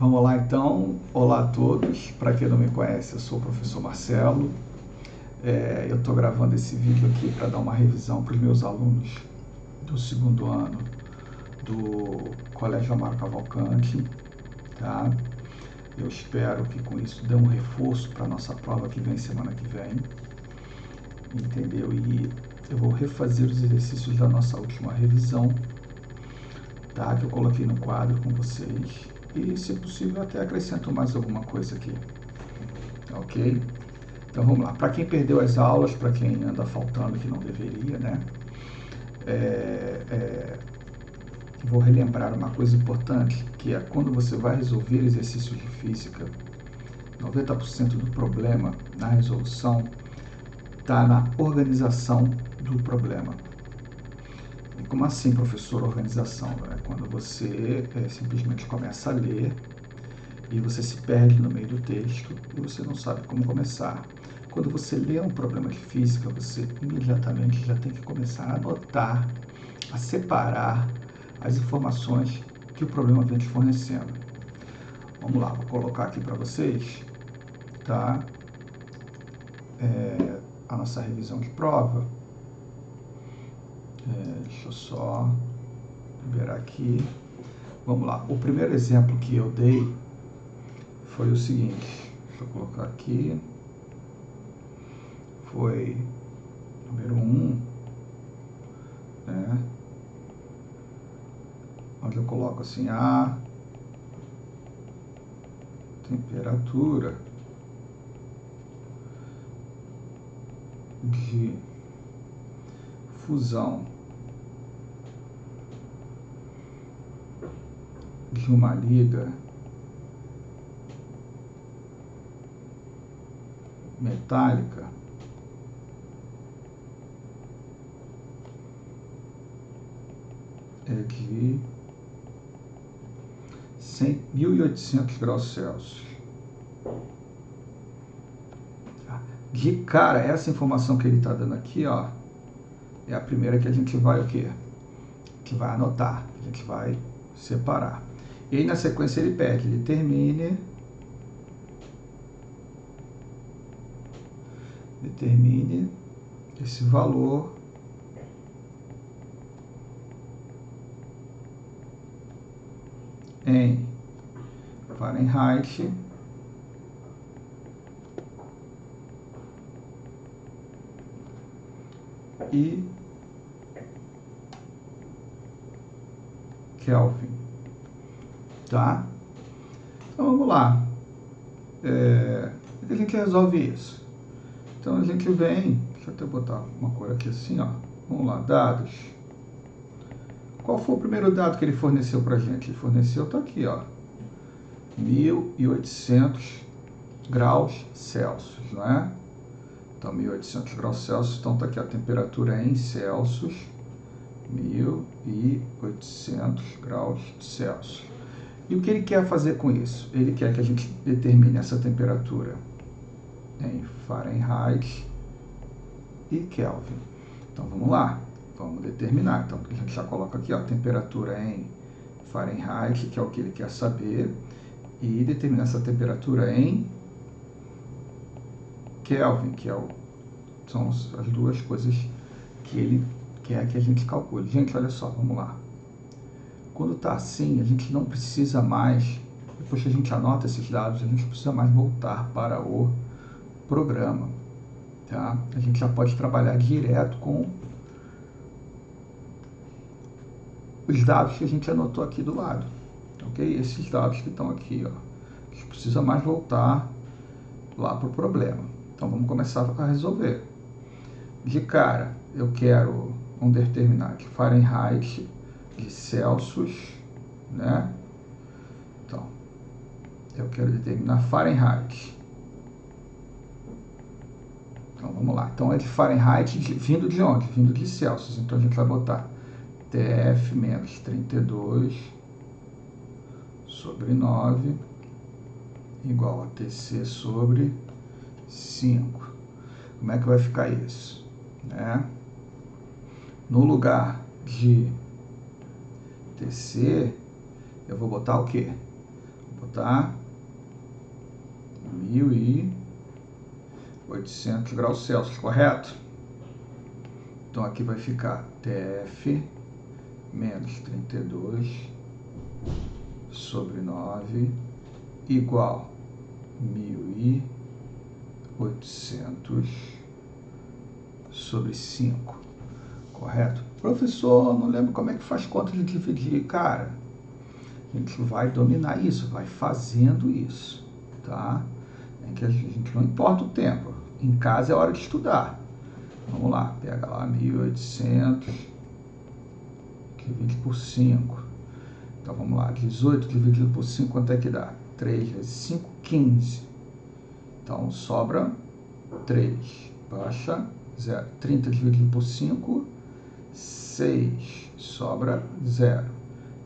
Vamos lá então, olá a todos, para quem não me conhece, eu sou o professor Marcelo, eu estou gravando esse vídeo aqui para dar uma revisão para os meus alunos do segundo ano do Colégio Amaro Cavalcante, tá? Eu espero que com isso dê um reforço para a nossa prova que vem semana que vem, entendeu? E eu vou refazer os exercícios da nossa última revisão, tá? Que eu coloquei no quadro com vocês. E, se possível, até acrescento mais alguma coisa aqui, ok? Então vamos lá. Para quem perdeu as aulas, para quem anda faltando que não deveria, né? Vou relembrar uma coisa importante, que é quando você vai resolver exercícios de física, 90% do problema na resolução está na organização do problema. E como assim, professor, organização? É quando você simplesmente começa a ler e você se perde no meio do texto e você não sabe como começar. Quando você lê um problema de física, você imediatamente já tem que começar a anotar, a separar as informações que o problema vem te fornecendo. Vamos lá, vou colocar aqui para vocês, tá? A nossa revisão de prova. Deixa eu só liberar aqui. Vamos lá, o primeiro exemplo que eu dei foi o seguinte, deixa eu colocar aqui, foi número 1, né? Onde eu coloco assim, a temperatura de fusão de uma liga metálica é de 1.800 graus Celsius. De cara, essa informação que ele está dando aqui, ó, é a primeira que a gente vai o quê? Que vai anotar, a gente vai separar. E aí na sequência ele pede, determine esse valor em Fahrenheit e Kelvin, tá? Então vamos lá. A gente resolve isso. Então a gente vem, deixa eu até botar uma cor aqui assim, ó. Vamos lá, dados. Qual foi o primeiro dado que ele forneceu pra gente? Ele forneceu, tá aqui, ó, 1.800 graus Celsius, não é? Então 1.800 graus Celsius, então tá aqui a temperatura em Celsius, 1.800 graus Celsius. E o que ele quer fazer com isso? Ele quer que a gente determine essa temperatura em Fahrenheit e Kelvin. Então vamos lá, vamos determinar. Então a gente já coloca aqui, ó, a temperatura em Fahrenheit, que é o que ele quer saber, e determinar essa temperatura em Kelvin, que são as duas coisas que ele quer que a gente calcule. Gente, olha só, vamos lá. Quando está assim, a gente não precisa mais, depois que a gente anota esses dados, a gente precisa mais voltar para o programa, tá? A gente já pode trabalhar direto com os dados que a gente anotou aqui do lado, ok? Esses dados que estão aqui, ó. A gente precisa mais voltar lá para o problema. Então vamos começar a resolver. De cara, eu quero determinar de Fahrenheit, de Celsius, né? Então, eu quero determinar Fahrenheit. Então, vamos lá. Então, é de Fahrenheit vindo de onde? Vindo de Celsius. Então, a gente vai botar TF menos 32 sobre 9 igual a TC sobre 5. Como é que vai ficar isso? Né? No lugar de TC, eu vou botar o quê? botar 1.800 graus Celsius, correto? Então aqui vai ficar TF menos 32 sobre 9 igual 1.800 sobre 5, correto? Professor, não lembro como é que faz conta de dividir. Cara, a gente vai dominar isso, vai fazendo isso, tá? É que a gente não importa o tempo. Em casa é hora de estudar. Vamos lá, pega lá 1.800, divide por 5. Então vamos lá, 18 dividido por 5, quanto é que dá? 3 vezes 5, 15. Então sobra 3, baixa 0. 30 dividido por 5, 6, sobra 0.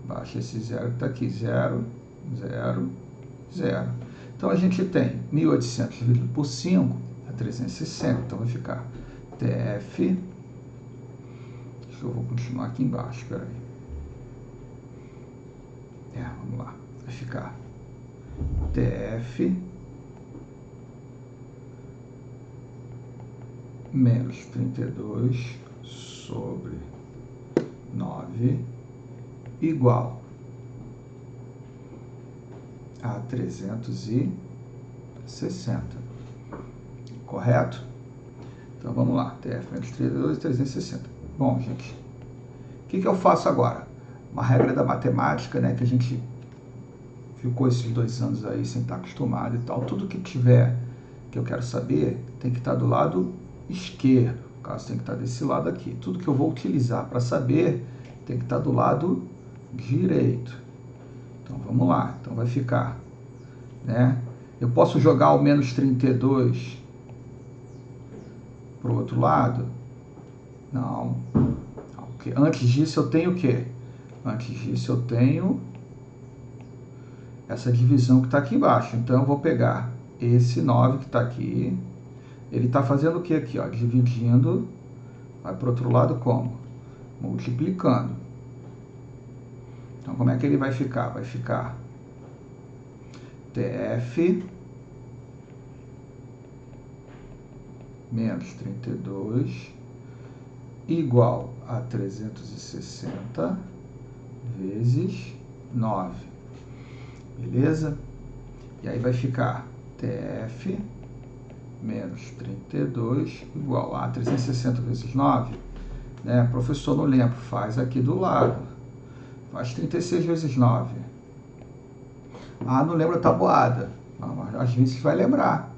Baixa esse 0 que está aqui, 0, 0, 0. Então a gente tem 1.800 dividido por 5, é 360. Então vai ficar TF, acho que eu vou continuar aqui embaixo, espera aí. Vamos lá, vai ficar TF menos 32 sobre 9 igual a 360, correto? Então vamos lá, TF menos 32, 360. Bom, gente, o que eu faço agora? Uma regra da matemática, né, que a gente ficou esses 2 anos aí sem estar acostumado e tal. Tudo que tiver, que eu quero saber, tem que estar do lado esquerdo. No caso, tem que estar desse lado aqui. Tudo que eu vou utilizar para saber, tem que estar do lado direito. Então, vamos lá. Então, vai ficar, né? Eu posso jogar o menos 32 para o outro lado? Não. Porque antes disso, eu tenho o quê? Antes disso, eu tenho essa divisão que está aqui embaixo. Então, eu vou pegar esse 9 que está aqui. Ele está fazendo o que aqui? Ó? Dividindo. Vai para o outro lado como? Multiplicando. Então, como é que ele vai ficar? Vai ficar TF menos 32 igual a 360 vezes 9. Beleza? E aí vai ficar TF menos 32 igual a 360 vezes 9. Né? Professor, não lembro. Faz aqui do lado. Faz 36 vezes 9. Ah, não lembro a tabuada. Mas às vezes vai lembrar.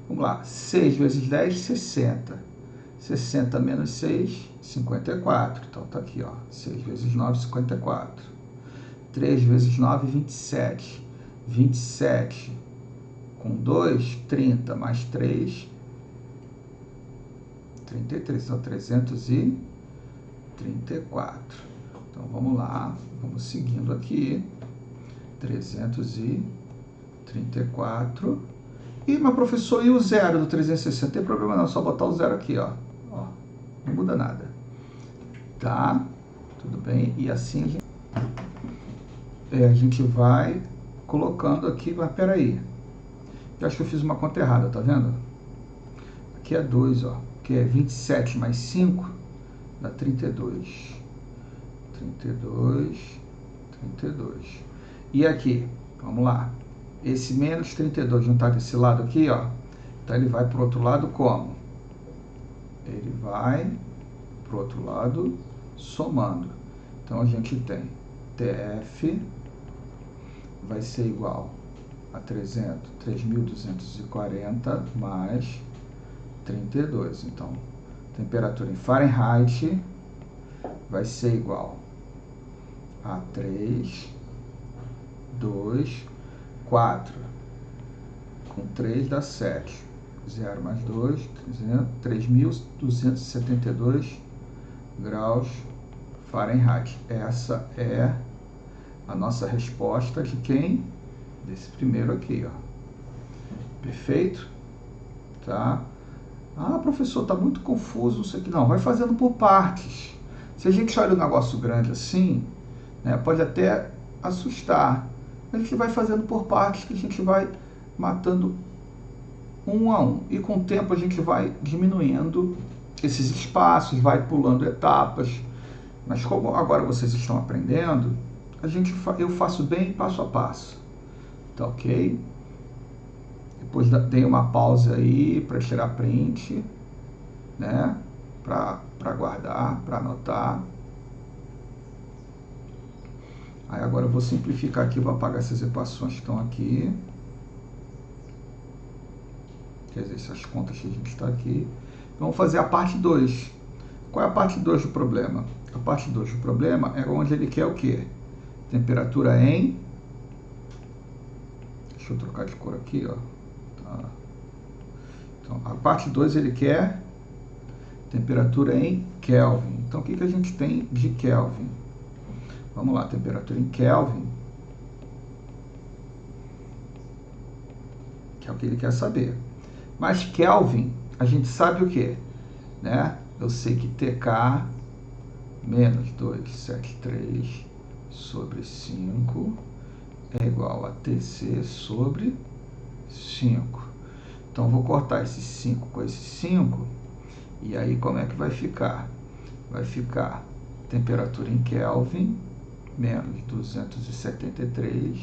Vamos lá. 6 vezes 10, 60. 60 menos 6, 54. Então tá aqui, ó. 6 vezes 9, 54. 3 vezes 9, 27. 27 com 2, 30, mais 3, 33. Então, 334. Então, vamos lá. Vamos seguindo aqui. 334. E, mas professor, e o zero do 360? Não tem problema não, só botar o zero aqui, ó. Não muda nada. Tá? Tudo bem? E assim a gente vai colocando aqui, mas peraí. Eu acho que eu fiz uma conta errada, tá vendo? Aqui é 2, ó. Que é 27 mais 5 dá 32. 32, 32. E aqui, vamos lá. Esse menos 32 não está desse lado aqui, ó. Então ele vai para o outro lado como? Ele vai para o outro lado somando. Então a gente tem TF vai ser igual a 3.240 mais 32. Então, temperatura em Fahrenheit vai ser igual a 3, 2, 4. Com 3 dá 7. 0 mais 2, 3.272 graus Fahrenheit. Essa é a nossa resposta de quem? Desse primeiro aqui, ó. Perfeito? Tá? Ah, professor, tá muito confuso isso aqui. Não, vai fazendo por partes. Se a gente olha um negócio grande assim, né, pode até assustar. a gente vai fazendo por partes, que a gente vai matando um a um. E com o tempo a gente vai diminuindo esses espaços, vai pulando etapas. Mas como agora vocês estão aprendendo, eu faço bem passo a passo. Tá ok? Depois dei uma pausa aí para tirar print, né? Para guardar, para anotar. Aí agora eu vou simplificar aqui, vou apagar essas equações que estão aqui. Quer dizer, essas contas que a gente está aqui. Vamos fazer a parte 2. Qual é a parte 2 do problema? A parte 2 do problema é onde ele quer o quê? Temperatura em... Deixa eu trocar de cor aqui, ó. Tá. Então, a parte 2 ele quer temperatura em Kelvin. Então, o que a gente tem de Kelvin? Vamos lá, temperatura em Kelvin, que é o que ele quer saber. Mas Kelvin, a gente sabe o quê? Né? Eu sei que TK menos 273 sobre 5 é igual a TC sobre 5. Então, vou cortar esse 5 com esse 5. E aí, como é que vai ficar? Vai ficar temperatura em Kelvin menos 273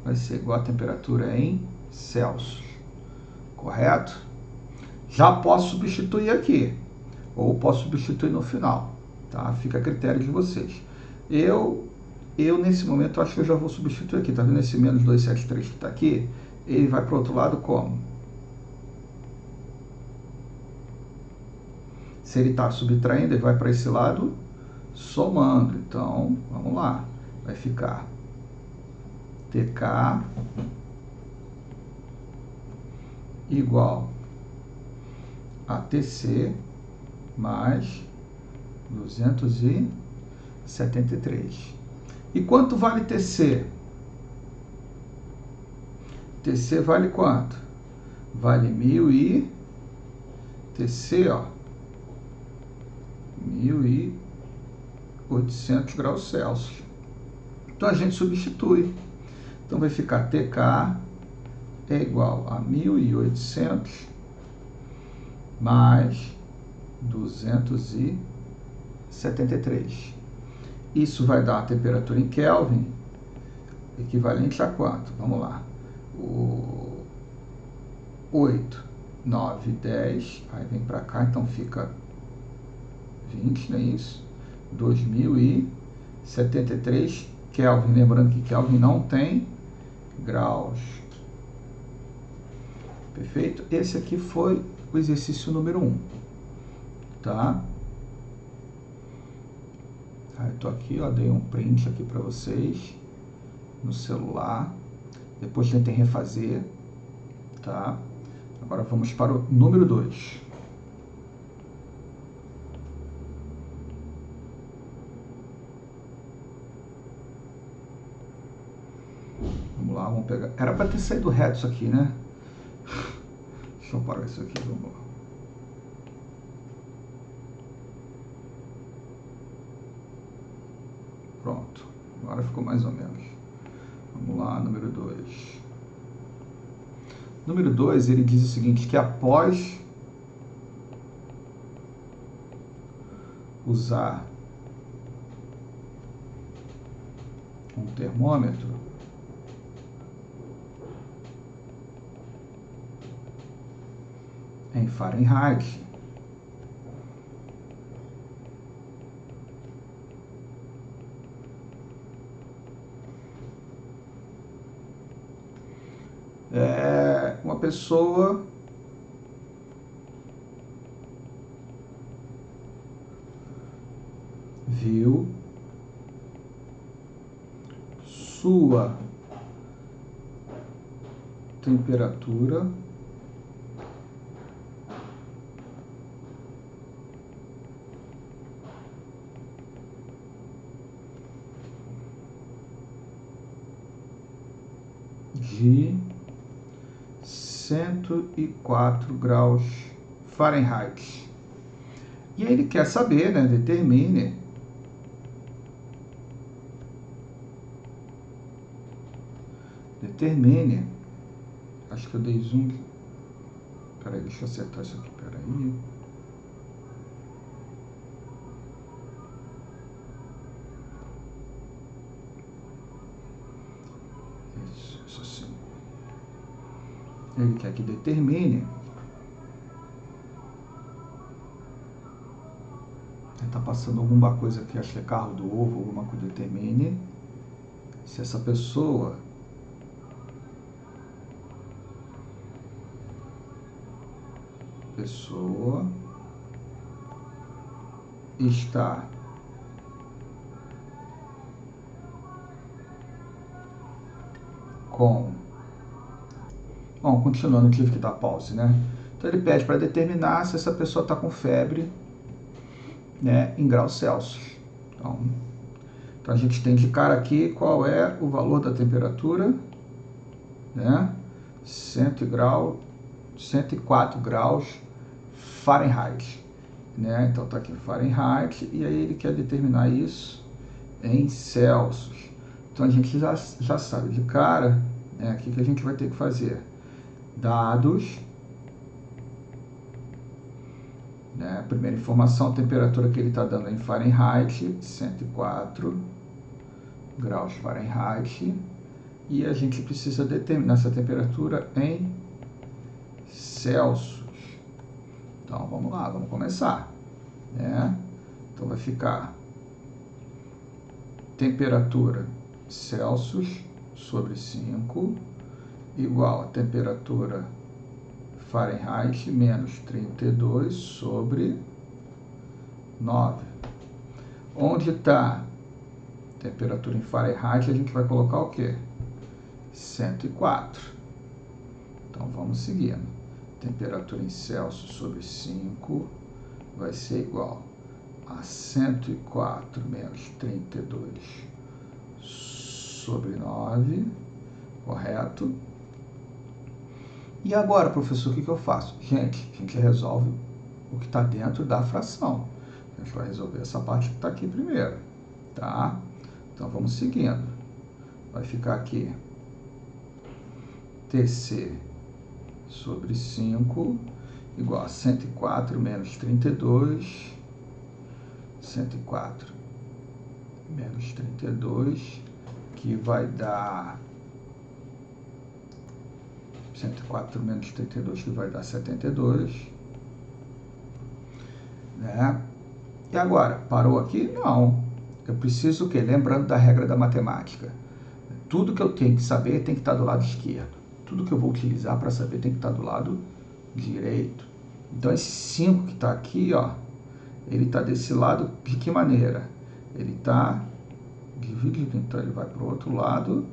vai ser igual a temperatura em Celsius. Correto? Já posso substituir aqui. Ou posso substituir no final. Tá? Fica a critério de vocês. Eu nesse momento, acho que eu já vou substituir aqui. Tá vendo esse menos 273 que está aqui? Ele vai para o outro lado como? Se ele está subtraindo, ele vai para esse lado somando. Então, vamos lá. Vai ficar TK igual a TC mais 273. E quanto vale TC? TC vale quanto? Vale 1000 e... TC, ó, 1800 graus Celsius. Então a gente substitui. Então vai ficar TK é igual a 1800 mais 273. Isso vai dar a temperatura em Kelvin equivalente a quanto? Vamos lá. 8, 9, 10. Aí vem para cá, então fica 20, não é isso? 2073 Kelvin. Lembrando que Kelvin não tem graus. Perfeito? Esse aqui foi o exercício número 1. Tá? Aí eu tô aqui, ó, dei um print aqui para vocês no celular. Depois tentem refazer, tá? Agora vamos para o número 2. Vamos lá, vamos pegar. Era para ter saído reto isso aqui, né? Deixa eu parar isso aqui, vamos lá. Pronto, agora ficou mais ou menos. Vamos lá, número 2. Número 2, ele diz o seguinte, que após usar um termômetro, em Fahrenheit, uma pessoa viu sua temperatura de 104 graus Fahrenheit. E aí ele quer saber, né, determine determine, acho que eu dei zoom, peraí, deixa eu acertar isso aqui, peraí. Isso assim. Ele quer que determine, ele está passando alguma coisa aqui, acho que é carro do ovo, alguma coisa, determine se essa pessoa está com... Bom, continuando, tive que dar pause, né? Então ele pede para determinar se essa pessoa está com febre, né, em graus Celsius. Então a gente tem de cara aqui qual é o valor da temperatura, né? 104 graus Fahrenheit, né? Então tá aqui Fahrenheit e aí ele quer determinar isso em Celsius. Então a gente já sabe de cara, né, o que a gente vai ter que fazer. Dados, né? Primeira informação, a temperatura que ele está dando é em Fahrenheit, 104 graus Fahrenheit, e a gente precisa determinar essa temperatura em Celsius. Então vamos lá, vamos começar, né? Então vai ficar temperatura Celsius sobre 5 igual a temperatura Fahrenheit menos 32 sobre 9. Onde está temperatura em Fahrenheit, a gente vai colocar o quê? 104. Então vamos seguindo. Temperatura em Celsius sobre 5 vai ser igual a 104 menos 32 sobre 9, correto? E agora, professor, o que eu faço? Gente, a gente resolve o que está dentro da fração. A gente vai resolver essa parte que está aqui primeiro, tá? Então, vamos seguindo. Vai ficar aqui TC sobre 5 igual a 104 menos 32. 104 menos 32, que vai dar 104 menos 32, que vai dar 72, né? E agora, parou aqui? Não. Eu preciso o quê? Lembrando da regra da matemática. Tudo que eu tenho que saber tem que estar do lado esquerdo. Tudo que eu vou utilizar para saber tem que estar do lado direito. Então, esse 5 que está aqui, ó, ele está desse lado de que maneira? Ele está dividido, então ele vai para o outro lado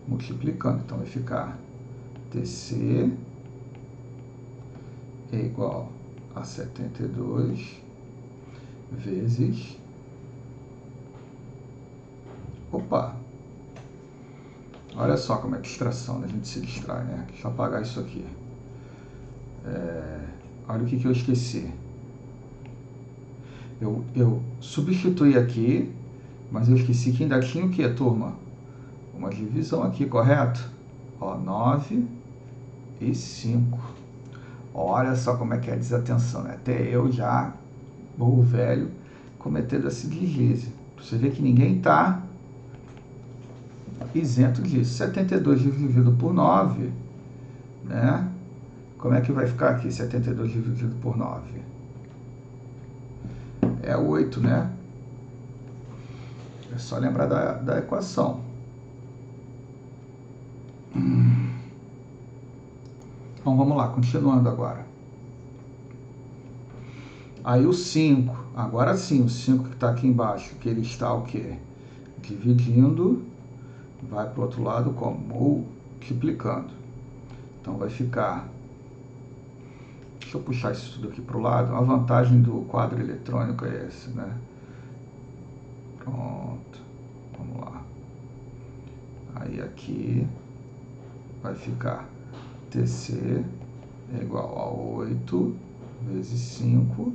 multiplicando. Então vai ficar TC é igual a 72 vezes... Opa! Olha só como é que distração, né? A gente se distrai, né? Deixa eu apagar isso aqui. Olha o que eu esqueci. Eu substituí aqui, mas eu esqueci que ainda tinha o que, turma? Uma divisão aqui, correto? Ó, 9 e 5. Olha só como é que é a desatenção, né? Até eu já, burro velho, cometendo esse deslize. Você vê que ninguém está isento disso. 72 dividido por 9, né? Como é que vai ficar aqui, 72 dividido por 9? É 8, né? É só lembrar da equação. Então vamos lá, continuando agora. Aí o 5, agora sim, o 5 que está aqui embaixo, que ele está o quê? Dividindo, vai para o outro lado como? Multiplicando. Então vai ficar... Deixa eu puxar isso tudo aqui para o lado. A vantagem do quadro eletrônico é esse, né? Pronto. Vamos lá. Aí aqui vai ficar TC é igual a 8 vezes 5.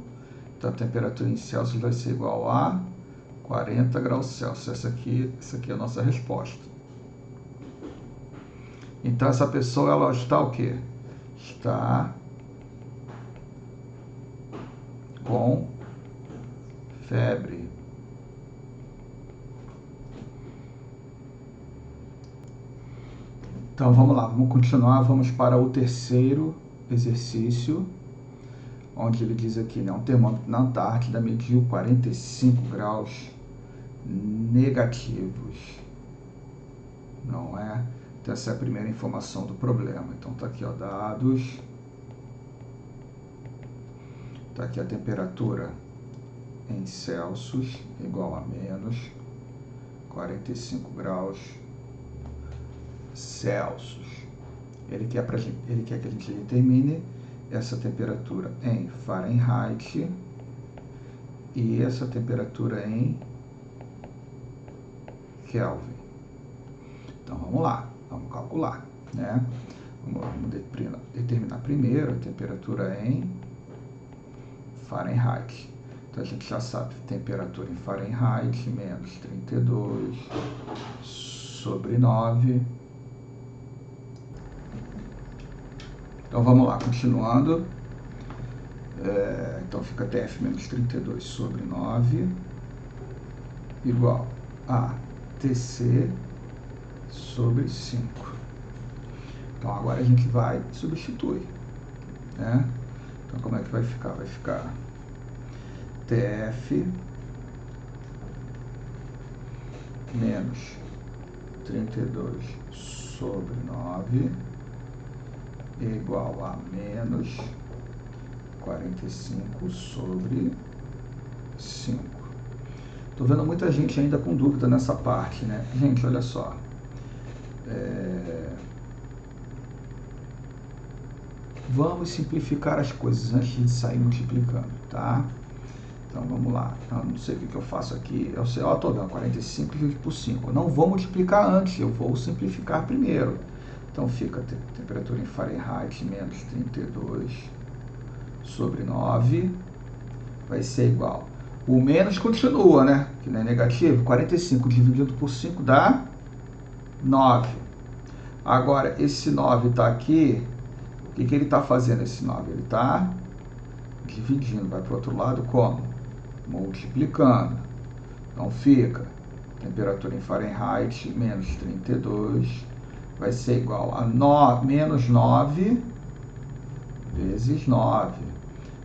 Então a temperatura em Celsius vai ser igual a 40 graus Celsius. Essa aqui é a nossa resposta. Então essa pessoa, ela está o quê? Está com febre. Então vamos lá, vamos continuar, vamos para o terceiro exercício, onde ele diz aqui, né, um termômetro na Antártida mediu 45 graus negativos, não é? Então essa é a primeira informação do problema. Então tá aqui, ó, dados, tá aqui a temperatura em Celsius igual a menos 45 graus Celsius. Ele quer que a gente determine essa temperatura em Fahrenheit e essa temperatura em Kelvin. Então vamos lá, vamos calcular, né? Vamos determinar primeiro a temperatura em Fahrenheit. Então a gente já sabe, temperatura em Fahrenheit menos 32 sobre 9. Então vamos lá, continuando. Então fica TF menos 32 sobre 9 igual a TC sobre 5. Então agora a gente vai substituir, né? Então como é que vai ficar? Vai ficar TF menos 32 sobre 9 igual a menos 45 sobre 5. Tô vendo muita gente ainda com dúvida nessa parte, né? Gente, olha só. Vamos simplificar as coisas antes de sair multiplicando, tá? Então vamos lá. Eu não sei o que eu faço aqui. Eu sei, ó, tô vendo 45 dividido por 5. Eu não vou multiplicar antes, eu vou simplificar primeiro. Então fica a temperatura em Fahrenheit menos 32 sobre 9 vai ser igual. O menos continua, né? Que não é negativo. 45 dividido por 5 dá 9. Agora, esse 9 está aqui. O que ele está fazendo, esse 9? Ele está dividindo. Vai para o outro lado como? Multiplicando. Então fica temperatura em Fahrenheit menos 32 vai ser igual a menos 9 vezes 9.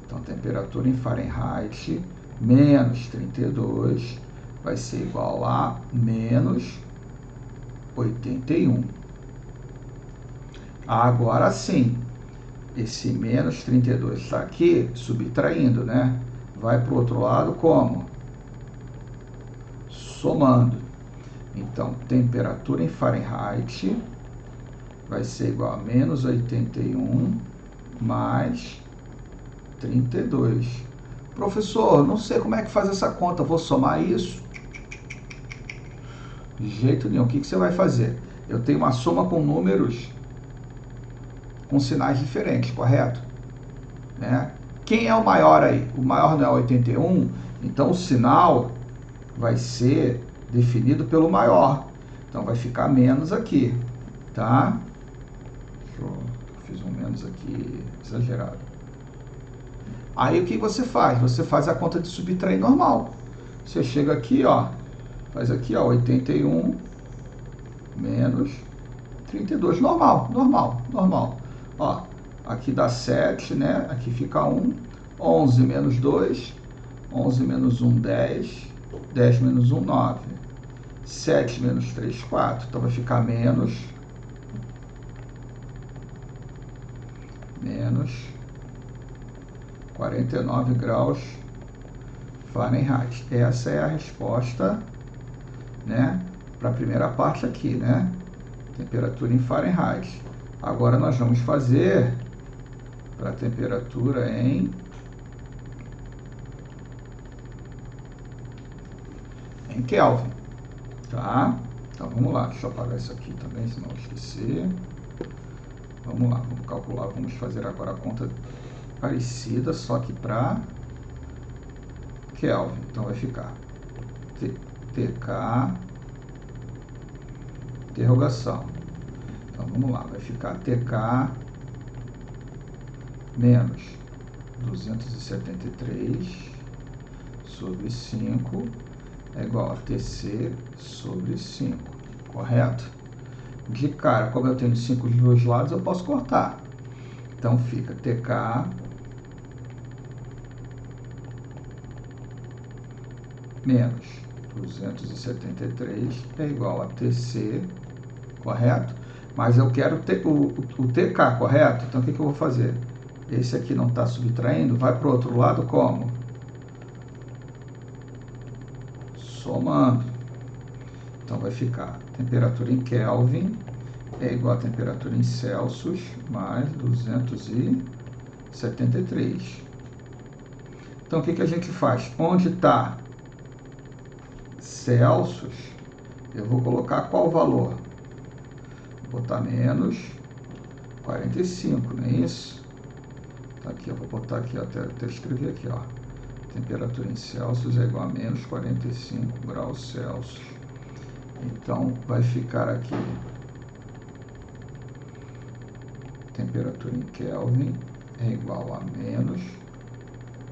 Então, temperatura em Fahrenheit menos 32 vai ser igual a menos 81. Agora sim, esse menos 32 está aqui subtraindo, né? Vai para o outro lado como? Somando. Então, temperatura em Fahrenheit vai ser igual a menos 81 mais 32. Professor, não sei como é que faz essa conta, vou somar isso? De jeito nenhum. O que você vai fazer? Eu tenho uma soma com números com sinais diferentes, correto? Né? Quem é o maior aí? O maior não é 81, então o sinal vai ser definido pelo maior. Então vai ficar menos aqui, tá? Eu fiz um menos aqui exagerado. Aí o que você faz? Você faz a conta de subtrair normal. Você chega aqui, ó, faz aqui, ó, 81 menos 32, normal. Ó, aqui dá 7, né? Aqui fica 1, 11 menos 2, 11 menos 1, 10, 10 menos 1, 9, 7 menos 3, 4. Então vai ficar menos 49 graus Fahrenheit. Essa é a resposta, né, para a primeira parte aqui, né? Temperatura em Fahrenheit. Agora nós vamos fazer para a temperatura em Kelvin, tá? Então vamos lá, deixa eu apagar isso aqui também, senão eu esquecer. Vamos lá, vamos calcular, vamos fazer agora a conta parecida, só que para Kelvin. Então vai ficar TK, interrogação. Então vamos lá, vai ficar TK menos 273 sobre 5 é igual a TC sobre 5, correto? De cara, como eu tenho 5 dos dois lados, eu posso cortar. Então fica TK menos 273 é igual a TC, correto? Mas eu quero o TK, correto? Então o que eu vou fazer? Esse aqui não está subtraindo, vai para o outro lado como? Somando. Então vai ficar temperatura em Kelvin é igual a temperatura em Celsius mais 273. Então o que a gente faz? Onde está Celsius, eu vou colocar qual valor? Vou botar menos 45, não é isso? Tá aqui, eu vou botar aqui, até escrever aqui, ó. Temperatura em Celsius é igual a menos 45 graus Celsius. Então, vai ficar aqui temperatura em Kelvin é igual a menos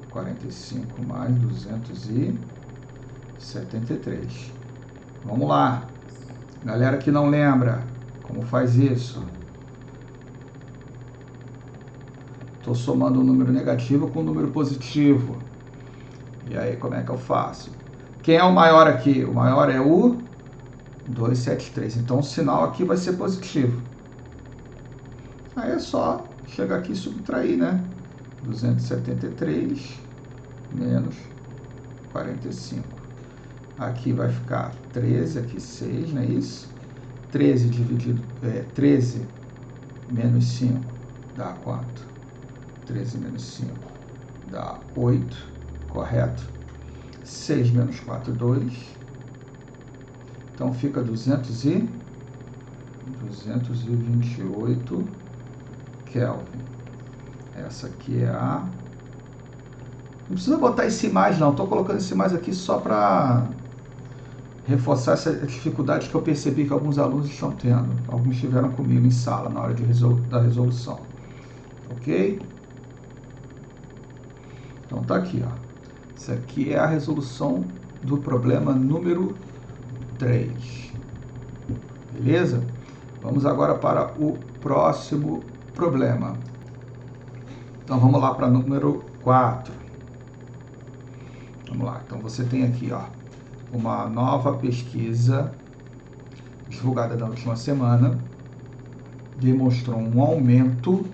45 mais 273. Vamos lá. Galera que não lembra como faz isso. Estou somando um número negativo com um número positivo. E aí, como é que eu faço? Quem é o maior aqui? O maior é o 273. Então, o sinal aqui vai ser positivo. Aí é só chegar aqui e subtrair, né? 273 menos 45. Aqui vai ficar 13, aqui 6, não é isso? 13 dividido, 13 menos 5 dá quanto? 13 menos 5 dá 8, correto? 6 menos 4, 2. Então fica 228 Kelvin. Essa aqui é a... Não precisa botar esse mais não, estou colocando esse mais aqui só para reforçar essa dificuldade que eu percebi que alguns alunos estão tendo. Alguns estiveram comigo em sala na hora da resolução. Ok? Então tá aqui, ó. Isso aqui é a resolução do problema número 3. Beleza? Vamos agora para o próximo problema. Então vamos lá para número 4. Vamos lá. Então você tem aqui, ó, uma nova pesquisa divulgada na última semana, demonstrou um aumento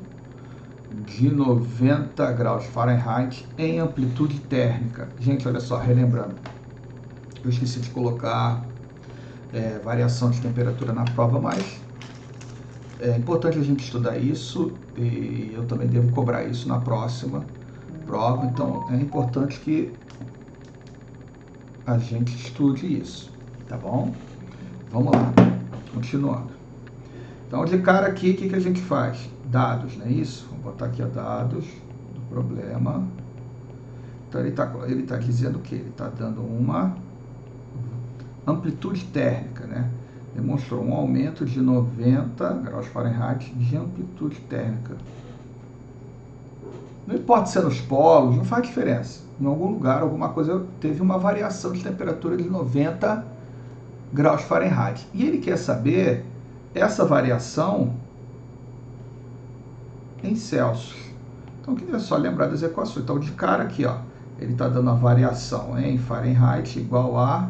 de 90 graus Fahrenheit em amplitude térmica. Gente, olha só, relembrando, eu esqueci de colocar variação de temperatura na prova, mas é importante a gente estudar isso e eu também devo cobrar isso na próxima prova, então é importante que a gente estude isso, tá bom? Vamos lá, continuando. Então, de cara aqui, o que a gente faz? Dados, não é isso? Vamos botar aqui a dados do problema. Então, ele tá dizendo o quê? Ele está dando uma amplitude térmica, né? Demonstrou um aumento de 90 graus Fahrenheit de amplitude térmica. Não importa se é nos polos, não faz diferença. Em algum lugar, alguma coisa, teve uma variação de temperatura de 90 graus Fahrenheit. E ele quer saber essa variação em Celsius. Então, é só lembrar das equações. Então, de cara aqui, ó, ele está dando a variação em Fahrenheit igual a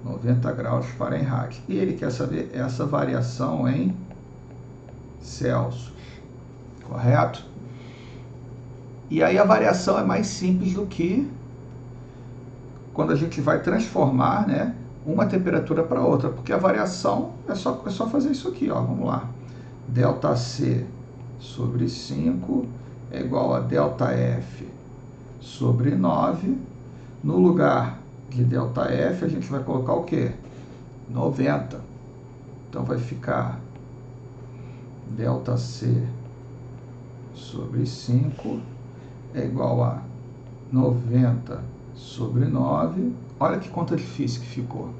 90 graus Fahrenheit. E ele quer saber essa variação em Celsius, correto? E aí a variação é mais simples do que quando a gente vai transformar, né, uma temperatura para outra, porque a variação é só fazer isso aqui, ó, vamos lá. ΔC sobre 5 é igual a ΔF sobre 9. No lugar de ΔF, a gente vai colocar o quê? 90. Então, vai ficar ΔC sobre 5 é igual a 90 sobre 9. Olha que conta difícil que ficou.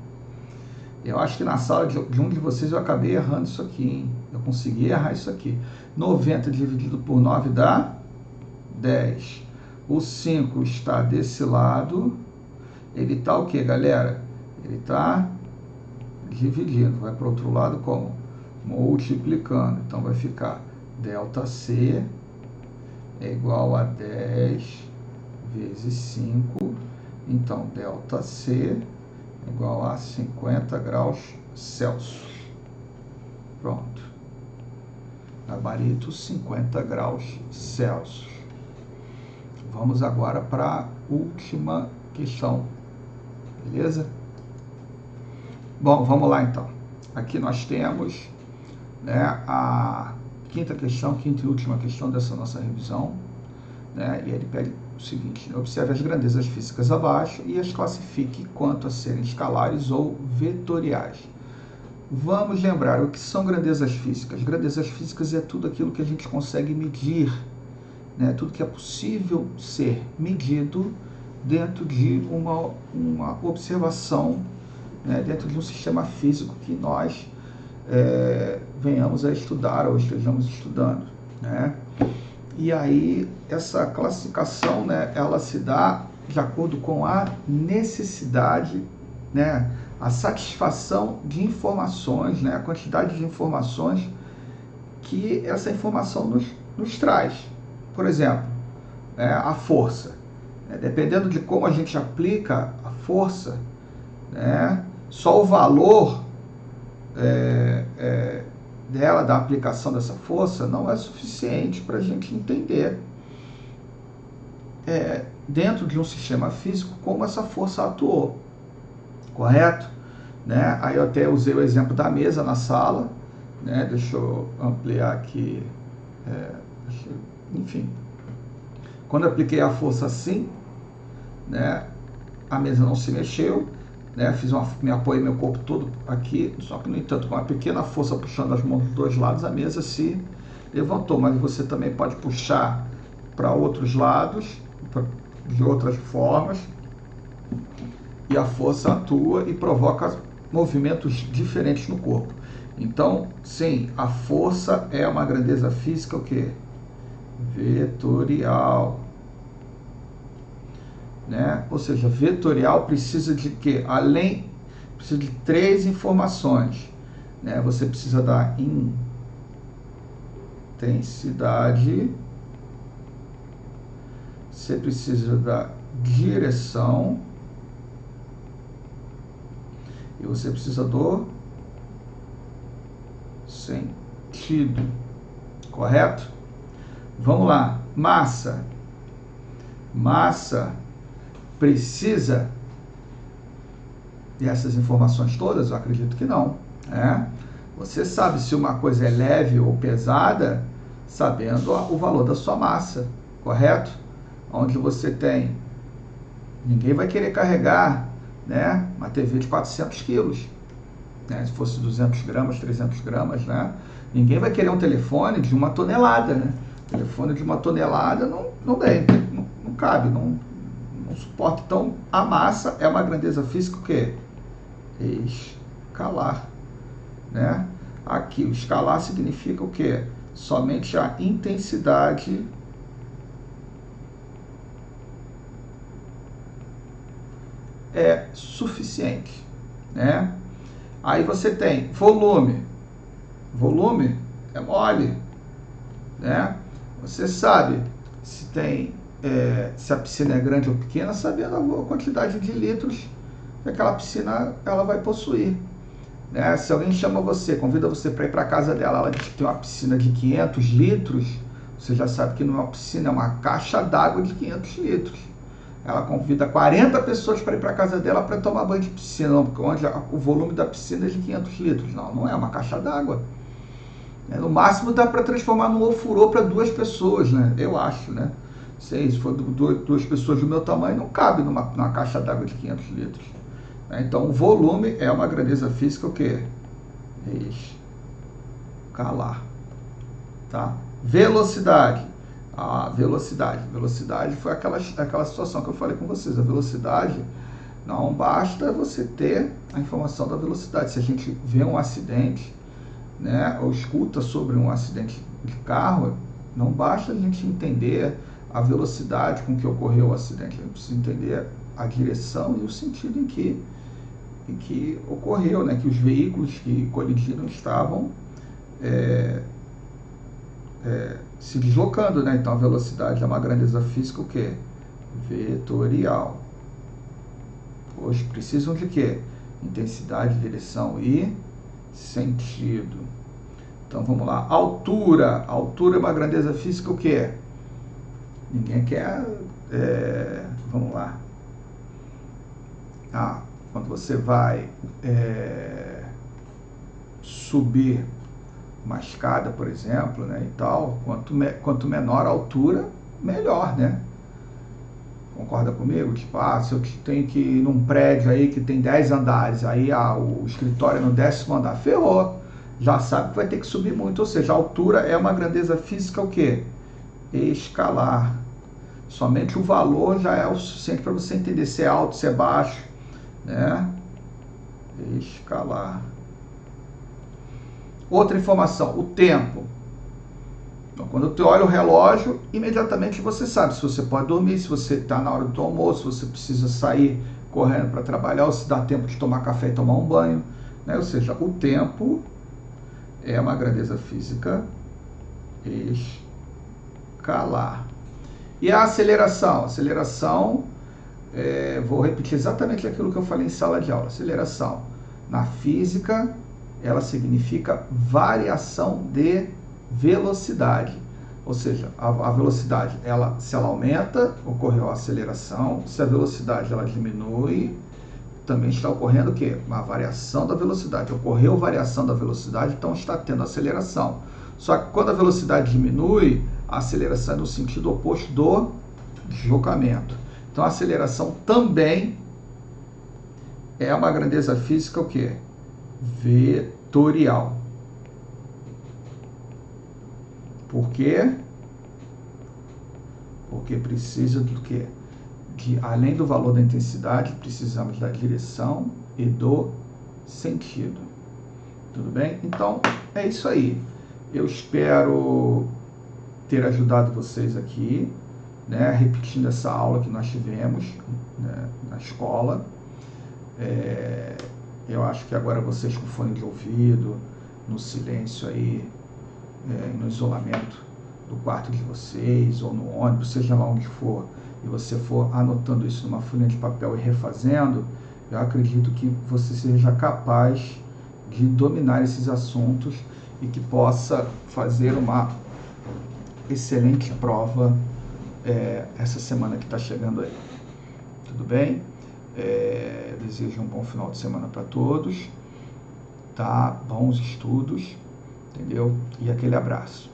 Eu acho que na sala de um de vocês eu acabei errando isso aqui, hein? Eu consegui errar isso aqui. 90 dividido por 9 dá 10. O 5 está desse lado. Ele está o que, galera? Ele está dividindo. Vai para o outro lado como? Multiplicando. Então vai ficar ΔC é igual a 10 vezes 5. Então ΔC é igual a 50 graus Celsius. Pronto. Gabarito 50 graus Celsius. Vamos agora para a última questão. Beleza? Bom, vamos lá então. Aqui nós temos, né, a quinta e última questão dessa nossa revisão. Né, e ele pede o seguinte: observe as grandezas físicas abaixo e as classifique quanto a serem escalares ou vetoriais. Vamos lembrar o que são grandezas físicas. Grandezas físicas é tudo aquilo que a gente consegue medir, né? Tudo que é possível ser medido dentro de uma observação, né? Dentro de um sistema físico que nós venhamos a estudar ou estejamos estudando, né? E aí essa classificação, né, ela se dá de acordo com a necessidade, né, a satisfação de informações, né, a quantidade de informações que essa informação nos traz. Por exemplo, a força. Dependendo de como a gente aplica a força, né, só o valor dela, da aplicação dessa força, não é suficiente para a gente entender dentro de um sistema físico como essa força atuou, correto? Né? Aí eu até usei o exemplo da mesa na sala, né? Deixa eu ampliar aqui, enfim, quando eu apliquei a força assim, né, a mesa não se mexeu, né, me apoiei meu corpo todo aqui, só que no entanto com uma pequena força puxando as mãos dos dois lados, a mesa se levantou, mas você também pode puxar para outros lados, de outras formas, e a força atua e provoca movimentos diferentes no corpo. Então, sim, a força é uma grandeza física o quê? Vetorial. Né? Ou seja, vetorial precisa de quê? Precisa de 3 informações. Né? Você precisa da intensidade, você precisa da direção e você precisa do sentido, correto? Vamos lá, massa precisa dessas informações todas? Eu acredito que não, né? Você sabe se uma coisa é leve ou pesada sabendo o valor da sua massa, correto? Onde você tem, ninguém vai querer carregar, né, uma TV de 400 quilos, né? Se fosse 200 gramas, 300 gramas, né? Ninguém vai querer um telefone de 1 tonelada, né? Telefone de 1 tonelada não cabe, não suporta. Então, a massa é uma grandeza física o quê? Escalar, né? Aqui, o escalar significa o quê? Somente a intensidade é suficiente, né? Aí você tem volume. Volume é mole, né? Você sabe se tem se a piscina é grande ou pequena, sabendo a quantidade de litros que aquela piscina ela vai possuir, né? Se alguém chama você, convida você para ir para a casa dela, ela diz que tem uma piscina de 500 litros, você já sabe que não é uma piscina, é uma caixa d'água de 500 litros. Ela convida 40 pessoas para ir para a casa dela para tomar banho de piscina, não, porque onde o volume da piscina é de 500 litros. Não é uma caixa d'água. No máximo dá para transformar num ofurô para 2 pessoas, né? Eu acho, né? Se for 2 pessoas do meu tamanho, não cabe numa caixa d'água de 500 litros. Então, o volume é uma grandeza física o quê? Escalar. Tá? Velocidade. A velocidade foi aquela situação que eu falei com vocês. A velocidade Não basta você ter a informação da velocidade. Se a gente vê um acidente, né, ou escuta sobre um acidente de carro, não basta a gente entender a velocidade com que ocorreu o acidente. A gente precisa entender a direção e o sentido em que ocorreu, né, que os veículos que colidiram estavam se deslocando, né? Então a velocidade é uma grandeza física o quê? Vetorial. Hoje precisam de quê? Intensidade, direção e sentido. Então vamos lá. Altura. Altura é uma grandeza física o quê? Ninguém quer. Vamos lá. Quando você vai subir uma escada, por exemplo, né, e tal, quanto menor a altura, melhor, né? Concorda comigo? Tipo, se eu tenho que ir num prédio aí que tem 10 andares, aí o escritório é no 10º andar, ferrou. Já sabe que vai ter que subir muito, ou seja, a altura é uma grandeza física o quê? Escalar. Somente o valor já é o suficiente para você entender se é alto, se é baixo, né? Escalar. Outra informação, o tempo. Então, quando você olha o relógio, imediatamente você sabe se você pode dormir, se você está na hora do almoço, se você precisa sair correndo para trabalhar, ou se dá tempo de tomar café e tomar um banho, né? Ou seja, o tempo é uma grandeza física escalar. E a aceleração? Aceleração, vou repetir exatamente aquilo que eu falei em sala de aula. Aceleração, na física, ela significa variação de velocidade. Ou seja, a velocidade, se ela aumenta, ocorreu a aceleração. Se a velocidade ela diminui, também está ocorrendo o quê? Uma variação da velocidade. Ocorreu variação da velocidade, então está tendo aceleração. Só que quando a velocidade diminui, a aceleração é no sentido oposto do deslocamento. Então a aceleração também é uma grandeza física o quê? Vetorial. Por quê? Porque precisa do quê? Além do valor da intensidade, precisamos da direção e do sentido. Tudo bem? Então, é isso aí. Eu espero ter ajudado vocês aqui, né? Repetindo essa aula que nós tivemos, né, na escola. Eu acho que agora vocês com fone de ouvido, no silêncio aí, no isolamento do quarto de vocês, ou no ônibus, seja lá onde for, e você for anotando isso numa folha de papel e refazendo, eu acredito que você seja capaz de dominar esses assuntos e que possa fazer uma excelente prova essa semana que está chegando aí. Tudo bem? Eu desejo um bom final de semana para todos, tá? Bons estudos, entendeu? E aquele abraço.